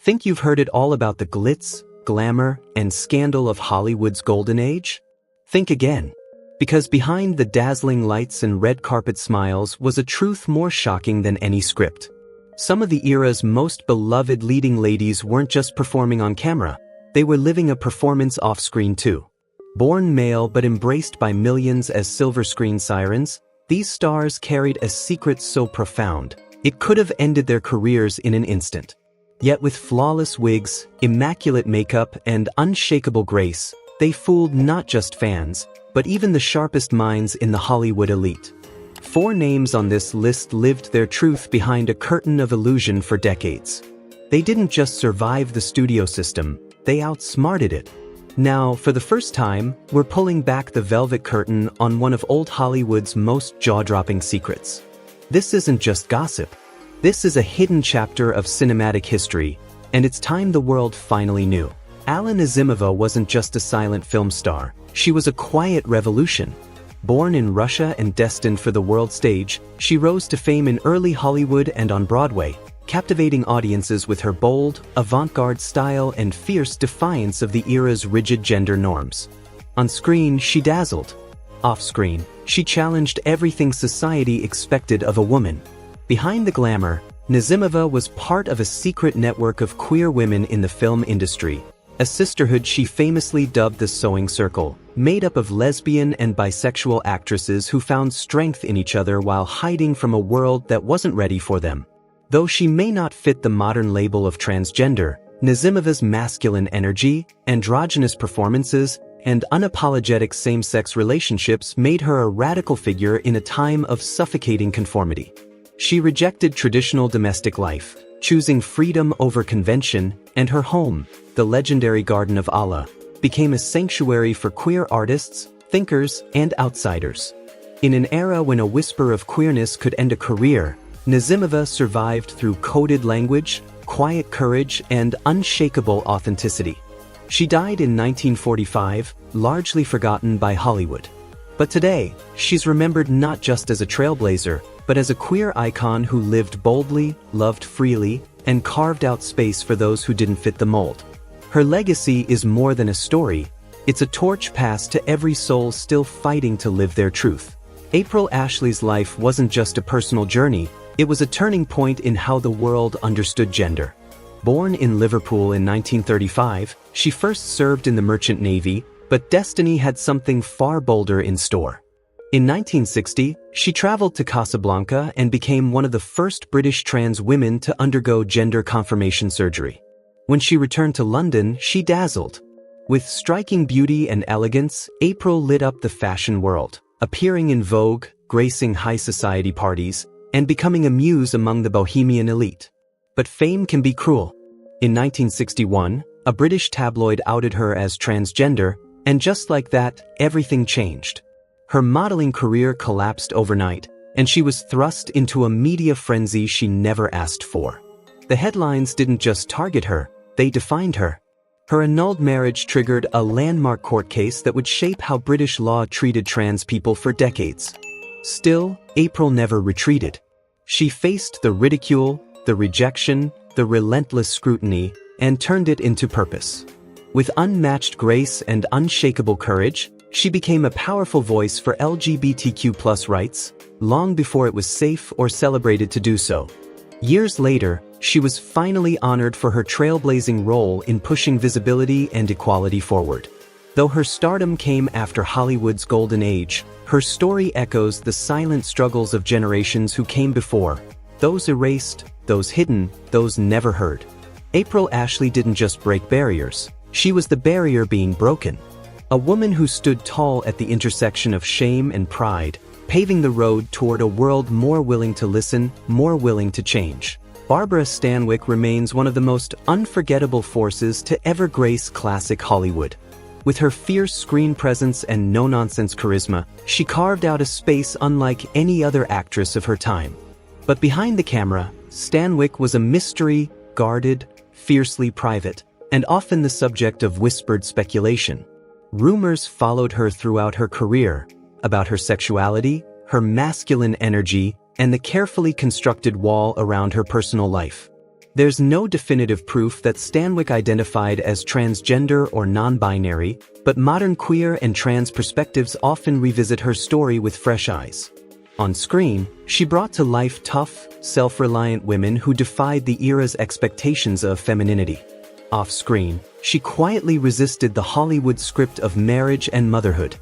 Think you've heard it all about the glitz, glamour, and scandal of Hollywood's golden age? Think again. Because behind the dazzling lights and red carpet smiles was a truth more shocking than any script. Some of the era's most beloved leading ladies weren't just performing on camera, they were living a performance off-screen too. Born male but embraced by millions as silver screen sirens, these stars carried a secret so profound, it could have ended their careers in an instant. Yet with flawless wigs, immaculate makeup, and unshakable grace, they fooled not just fans, but even the sharpest minds in the Hollywood elite. 4 names on this list lived their truth behind a curtain of illusion for decades. They didn't just survive the studio system, they outsmarted it. Now, for the first time, we're pulling back the velvet curtain on one of old Hollywood's most jaw-dropping secrets. This isn't just gossip. This is a hidden chapter of cinematic history, and it's time the world finally knew. Alan Azimova wasn't just a silent film star, she was a quiet revolution. Born in Russia and destined for the world stage, she rose to fame in early Hollywood and on Broadway, captivating audiences with her bold, avant-garde style and fierce defiance of the era's rigid gender norms. On screen, she dazzled. Off-screen, she challenged everything society expected of a woman. Behind the glamour, Nazimova was part of a secret network of queer women in the film industry, a sisterhood she famously dubbed the Sewing Circle, made up of lesbian and bisexual actresses who found strength in each other while hiding from a world that wasn't ready for them. Though she may not fit the modern label of transgender, Nazimova's masculine energy, androgynous performances, and unapologetic same-sex relationships made her a radical figure in a time of suffocating conformity. She rejected traditional domestic life, choosing freedom over convention, and her home, the legendary Garden of Allah, became a sanctuary for queer artists, thinkers, and outsiders. In an era when a whisper of queerness could end a career, Nazimova survived through coded language, quiet courage, and unshakable authenticity. She died in 1945, largely forgotten by Hollywood. But today, she's remembered not just as a trailblazer, but as a queer icon who lived boldly, loved freely, and carved out space for those who didn't fit the mold. Her legacy is more than a story, it's a torch passed to every soul still fighting to live their truth. April Ashley's life wasn't just a personal journey, it was a turning point in how the world understood gender. Born in Liverpool in 1935, she first served in the Merchant Navy, but destiny had something far bolder in store. In 1960, she traveled to Casablanca and became one of the first British trans women to undergo gender confirmation surgery. When she returned to London, she dazzled. With striking beauty and elegance, April lit up the fashion world, appearing in Vogue, gracing high society parties, and becoming a muse among the bohemian elite. But fame can be cruel. In 1961, a British tabloid outed her as transgender, and just like that, everything changed. Her modeling career collapsed overnight, and she was thrust into a media frenzy she never asked for. The headlines didn't just target her, they defined her. Her annulled marriage triggered a landmark court case that would shape how British law treated trans people for decades. Still, April never retreated. She faced the ridicule, the rejection, the relentless scrutiny, and turned it into purpose. With unmatched grace and unshakable courage, she became a powerful voice for LGBTQ+ rights, long before it was safe or celebrated to do so. Years later, she was finally honored for her trailblazing role in pushing visibility and equality forward. Though her stardom came after Hollywood's golden age, her story echoes the silent struggles of generations who came before, those erased, those hidden, those never heard. April Ashley didn't just break barriers, she was the barrier being broken. A woman who stood tall at the intersection of shame and pride, paving the road toward a world more willing to listen, more willing to change. Barbara Stanwyck remains one of the most unforgettable forces to ever grace classic Hollywood. With her fierce screen presence and no-nonsense charisma, she carved out a space unlike any other actress of her time. But behind the camera, Stanwyck was a mystery, guarded, fiercely private, and often the subject of whispered speculation. Rumors followed her throughout her career, about her sexuality, her masculine energy, and the carefully constructed wall around her personal life. There's no definitive proof that Stanwyck identified as transgender or non-binary, but modern queer and trans perspectives often revisit her story with fresh eyes. On screen, she brought to life tough, self-reliant women who defied the era's expectations of femininity. Off-screen, she quietly resisted the Hollywood script of marriage and motherhood.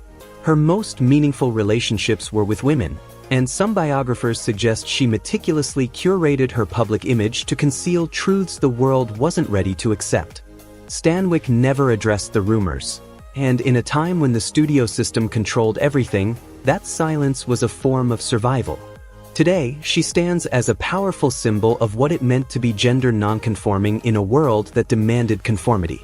Her most meaningful relationships were with women, and some biographers suggest she meticulously curated her public image to conceal truths the world wasn't ready to accept. Stanwyck never addressed the rumors, and in a time when the studio system controlled everything, that silence was a form of survival. Today, she stands as a powerful symbol of what it meant to be gender nonconforming in a world that demanded conformity.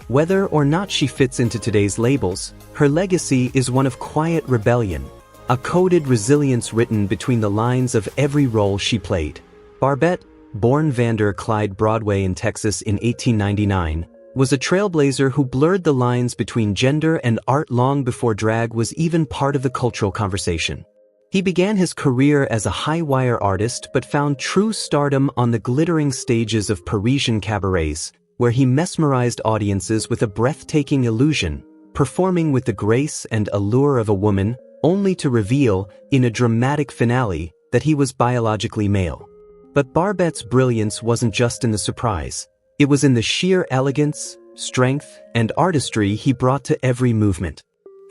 Whether or not she fits into today's labels, her legacy is one of quiet rebellion, a coded resilience written between the lines of every role she played. Barbette, born Vander Clyde Broadway in Texas in 1899, was a trailblazer who blurred the lines between gender and art long before drag was even part of the cultural conversation. He began his career as a high-wire artist but found true stardom on the glittering stages of Parisian cabarets, where he mesmerized audiences with a breathtaking illusion, performing with the grace and allure of a woman, only to reveal, in a dramatic finale, that he was biologically male. But Barbette's brilliance wasn't just in the surprise. It was in the sheer elegance, strength, and artistry he brought to every movement.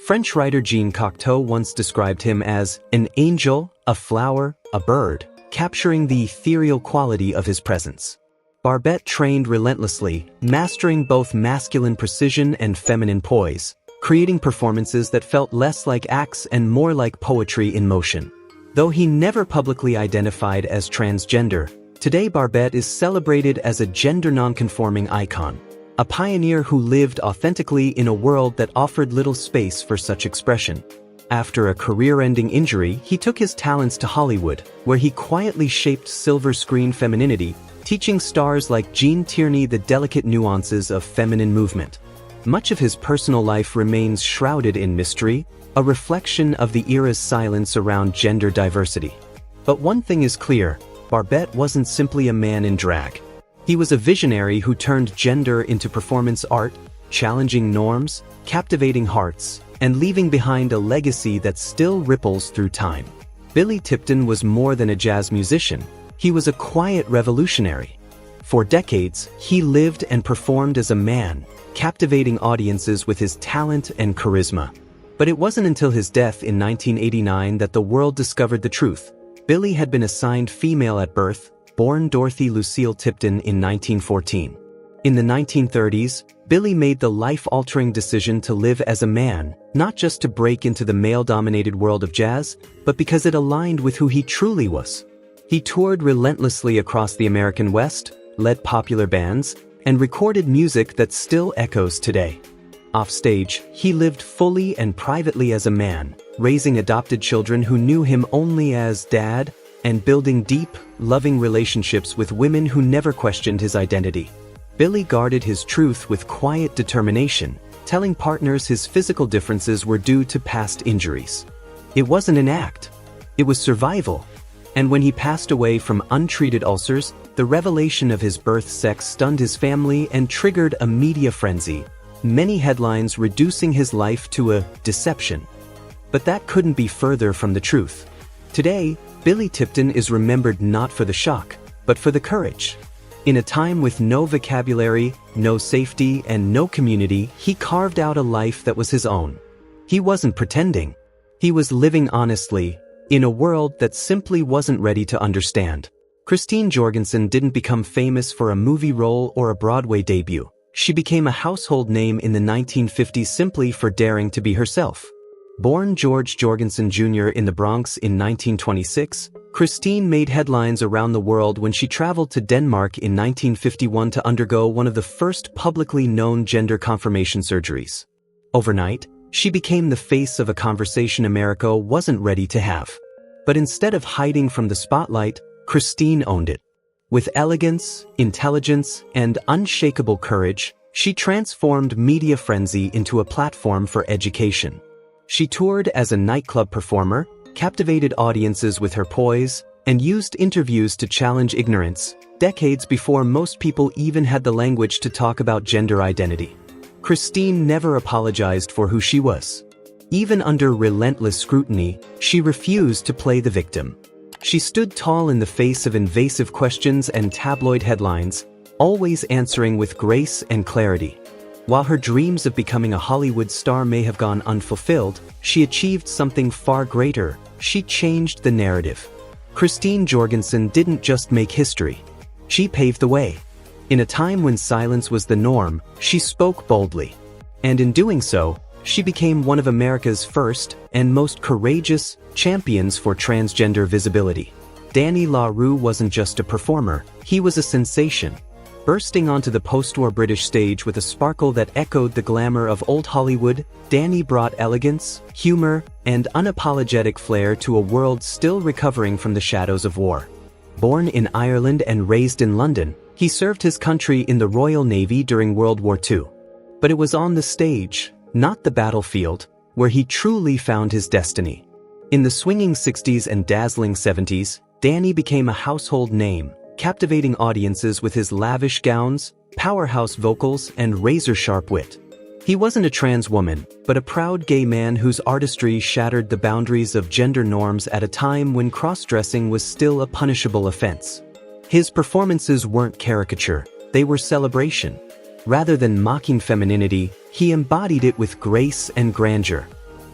French writer Jean Cocteau once described him as an angel, a flower, a bird, capturing the ethereal quality of his presence. Barbette trained relentlessly, mastering both masculine precision and feminine poise, creating performances that felt less like acts and more like poetry in motion. Though he never publicly identified as transgender, today Barbette is celebrated as a gender nonconforming icon, a pioneer who lived authentically in a world that offered little space for such expression. After a career-ending injury, he took his talents to Hollywood, where he quietly shaped silver screen femininity, teaching stars like Gene Tierney the delicate nuances of feminine movement. Much of his personal life remains shrouded in mystery, a reflection of the era's silence around gender diversity. But one thing is clear, Barbette wasn't simply a man in drag. He was a visionary who turned gender into performance art, challenging norms, captivating hearts, and leaving behind a legacy that still ripples through time. Billy Tipton was more than a jazz musician. He was a quiet revolutionary. For decades, he lived and performed as a man, captivating audiences with his talent and charisma. But it wasn't until his death in 1989 that the world discovered the truth. Billy had been assigned female at birth, born Dorothy Lucille Tipton in 1914. In the 1930s, Billy made the life-altering decision to live as a man, not just to break into the male-dominated world of jazz, but because it aligned with who he truly was. He toured relentlessly across the American West, led popular bands, and recorded music that still echoes today. Offstage, he lived fully and privately as a man, raising adopted children who knew him only as dad, and building deep, loving relationships with women who never questioned his identity. Billy guarded his truth with quiet determination, telling partners his physical differences were due to past injuries. It wasn't an act. It was survival. And when he passed away from untreated ulcers, the revelation of his birth sex stunned his family and triggered a media frenzy, many headlines reducing his life to a deception. But that couldn't be further from the truth. Today, Billy Tipton is remembered not for the shock, but for the courage. In a time with no vocabulary, no safety, and no community, he carved out a life that was his own. He wasn't pretending. He was living honestly, in a world that simply wasn't ready to understand. Christine Jorgensen didn't become famous for a movie role or a Broadway debut. She became a household name in the 1950s simply for daring to be herself. Born George Jorgensen Jr. in the Bronx in 1926, Christine made headlines around the world when she traveled to Denmark in 1951 to undergo one of the first publicly known gender confirmation surgeries. Overnight, she became the face of a conversation America wasn't ready to have. But instead of hiding from the spotlight, Christine owned it. With elegance, intelligence, and unshakable courage, she transformed media frenzy into a platform for education. She toured as a nightclub performer, captivated audiences with her poise, and used interviews to challenge ignorance, decades before most people even had the language to talk about gender identity. Christine never apologized for who she was. Even under relentless scrutiny, she refused to play the victim. She stood tall in the face of invasive questions and tabloid headlines, always answering with grace and clarity. While her dreams of becoming a Hollywood star may have gone unfulfilled, she achieved something far greater. She changed the narrative. Christine Jorgensen didn't just make history. She paved the way. In a time when silence was the norm, she spoke boldly. And in doing so, she became one of America's first and most courageous champions for transgender visibility. Danny LaRue wasn't just a performer, he was a sensation. Bursting onto the post-war British stage with a sparkle that echoed the glamour of old Hollywood, Danny brought elegance, humor, and unapologetic flair to a world still recovering from the shadows of war. Born in Ireland and raised in London, he served his country in the Royal Navy during World War II. But it was on the stage, not the battlefield, where he truly found his destiny. In the swinging 60s and dazzling 70s, Danny became a household name, captivating audiences with his lavish gowns, powerhouse vocals, and razor-sharp wit. He wasn't a trans woman, but a proud gay man whose artistry shattered the boundaries of gender norms at a time when cross-dressing was still a punishable offense. His performances weren't caricature, they were celebration. Rather than mocking femininity, he embodied it with grace and grandeur.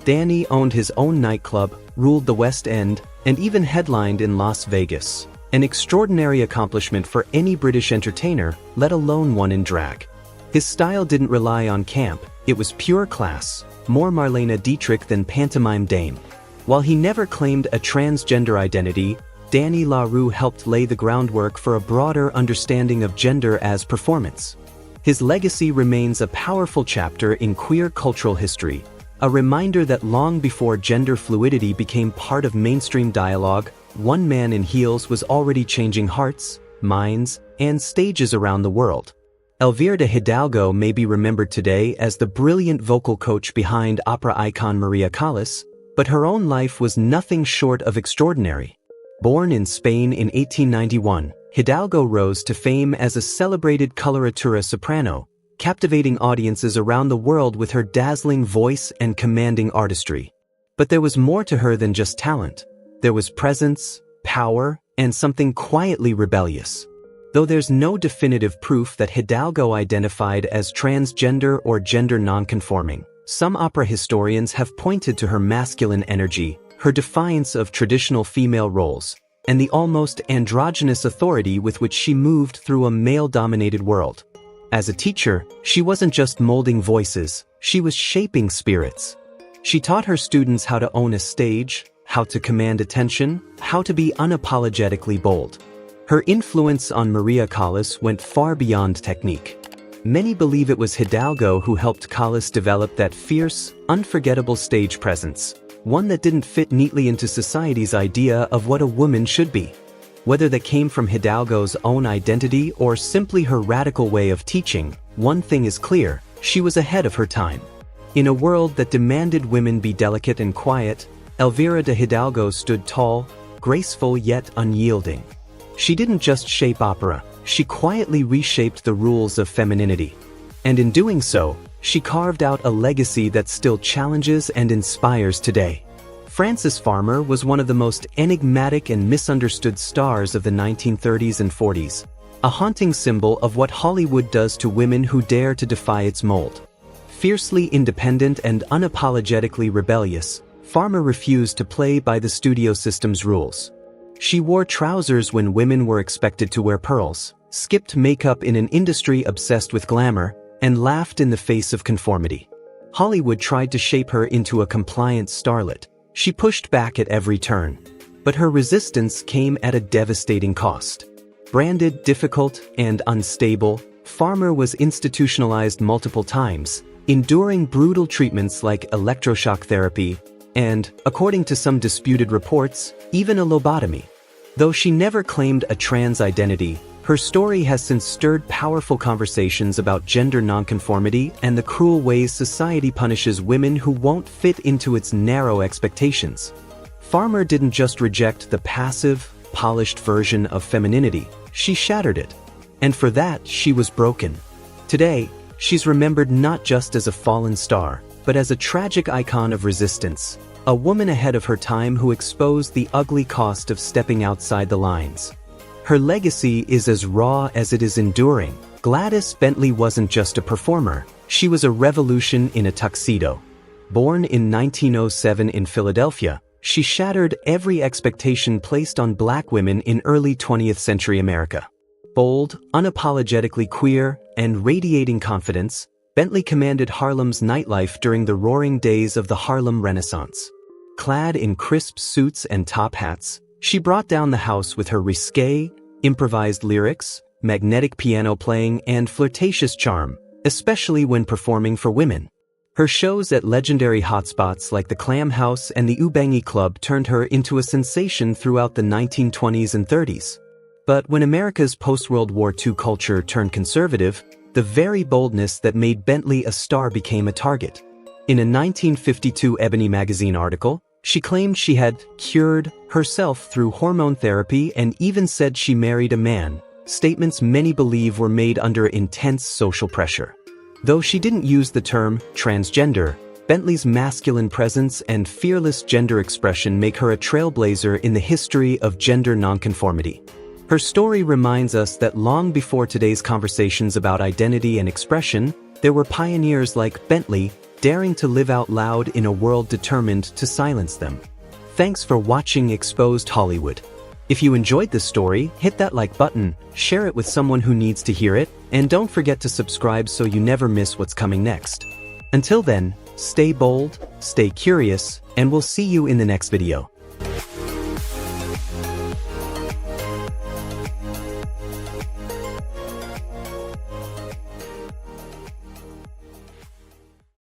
Danny owned his own nightclub, ruled the West End, and even headlined in Las Vegas. An extraordinary accomplishment for any British entertainer, let alone one in drag. His style didn't rely on camp, it was pure class, more Marlene Dietrich than pantomime dame. While he never claimed a transgender identity, Danny LaRue helped lay the groundwork for a broader understanding of gender as performance. His legacy remains a powerful chapter in queer cultural history, a reminder that long before gender fluidity became part of mainstream dialogue, one man in heels was already changing hearts, minds, and stages around the world. Elvira Hidalgo may be remembered today as the brilliant vocal coach behind opera icon Maria Callas, but her own life was nothing short of extraordinary. Born in Spain in 1891, Hidalgo rose to fame as a celebrated coloratura soprano, captivating audiences around the world with her dazzling voice and commanding artistry. But there was more to her than just talent. There was presence, power, and something quietly rebellious. Though there's no definitive proof that Hidalgo identified as transgender or gender nonconforming, some opera historians have pointed to her masculine energy, her defiance of traditional female roles, and the almost androgynous authority with which she moved through a male-dominated world. As a teacher, she wasn't just molding voices, she was shaping spirits. She taught her students how to own a stage, how to command attention, how to be unapologetically bold. Her influence on Maria Callas went far beyond technique. Many believe it was Hidalgo who helped Callas develop that fierce, unforgettable stage presence, one that didn't fit neatly into society's idea of what a woman should be. Whether that came from Hidalgo's own identity or simply her radical way of teaching, one thing is clear, she was ahead of her time. In a world that demanded women be delicate and quiet, Elvira de Hidalgo stood tall, graceful yet unyielding. She didn't just shape opera, she quietly reshaped the rules of femininity. And in doing so, she carved out a legacy that still challenges and inspires today. Frances Farmer was one of the most enigmatic and misunderstood stars of the 1930s and 40s, a haunting symbol of what Hollywood does to women who dare to defy its mold. Fiercely independent and unapologetically rebellious, Farmer refused to play by the studio system's rules. She wore trousers when women were expected to wear pearls, skipped makeup in an industry obsessed with glamour, and laughed in the face of conformity. Hollywood tried to shape her into a compliant starlet. She pushed back at every turn. But her resistance came at a devastating cost. Branded difficult and unstable, Farmer was institutionalized multiple times, enduring brutal treatments like electroshock therapy, and, according to some disputed reports, even a lobotomy. Though she never claimed a trans identity, her story has since stirred powerful conversations about gender nonconformity and the cruel ways society punishes women who won't fit into its narrow expectations. Farmer didn't just reject the passive, polished version of femininity, she shattered it. And for that, she was broken. Today, she's remembered not just as a fallen star, but as a tragic icon of resistance, a woman ahead of her time who exposed the ugly cost of stepping outside the lines. Her legacy is as raw as it is enduring. Gladys Bentley wasn't just a performer, she was a revolution in a tuxedo. Born in 1907 in Philadelphia, she shattered every expectation placed on black women in early 20th century America. Bold, unapologetically queer, and radiating confidence, Bentley commanded Harlem's nightlife during the roaring days of the Harlem Renaissance. Clad in crisp suits and top hats, she brought down the house with her risque, improvised lyrics, magnetic piano playing, and flirtatious charm, especially when performing for women. Her shows at legendary hotspots like the Clam House and the Ubangi Club turned her into a sensation throughout the 1920s and 30s. But when America's post-World War II culture turned conservative, the very boldness that made Bentley a star became a target. In a 1952 Ebony magazine article, she claimed she had cured herself through hormone therapy and even said she married a man, statements many believe were made under intense social pressure. Though she didn't use the term transgender, Bentley's masculine presence and fearless gender expression make her a trailblazer in the history of gender nonconformity. Her story reminds us that long before today's conversations about identity and expression, there were pioneers like Bentley daring to live out loud in a world determined to silence them. Thanks for watching Exposed Hollywood. If you enjoyed this story, hit that like button, share it with someone who needs to hear it, and don't forget to subscribe so you never miss what's coming next. Until then, stay bold, stay curious, and we'll see you in the next video.